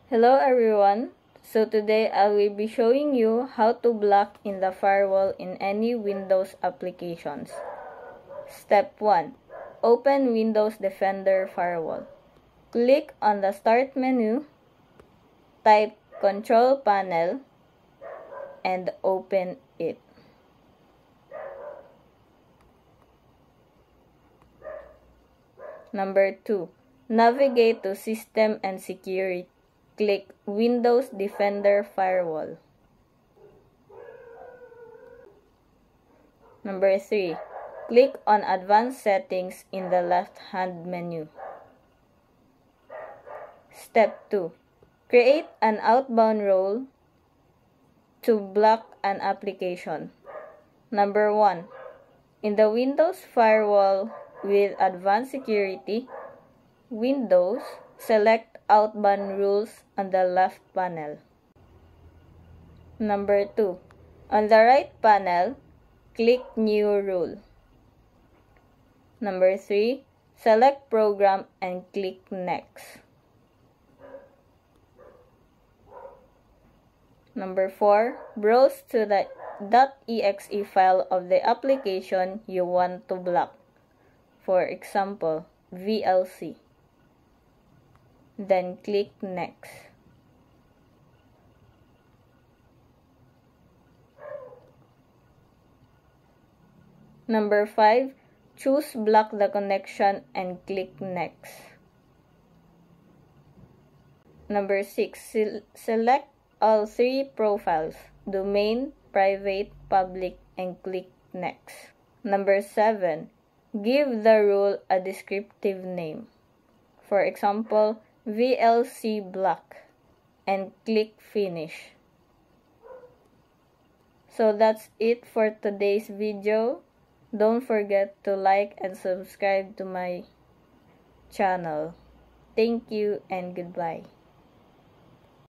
Hello everyone. So today I will be showing you how to block in the firewall in any Windows applications. Step 1. Open Windows Defender Firewall. Click on the Start menu, type Control Panel, and open it. Number 2. Navigate to System and Security. Click Windows Defender Firewall. Number 3. Click on Advanced Settings in the left-hand menu. Step 2. Create an outbound role to block an application. Number 1. In the Windows Firewall with Advanced Security, Windows, select Outbound Rules on the left panel. Number 2. On the right panel, click New Rule. Number 3. Select Program and click Next. Number 4. Browse to the .exe file of the application you want to block. For example, VLC. Then click Next. Number 5. Choose Block the Connection and click Next. Number 6. Select all three profiles, Domain, Private, Public, and click Next. Number 7. Give the rule a descriptive name. For example, VLC block, and click Finish. So that's it for today's video. Don't forget to like and subscribe to my channel. Thank you and goodbye.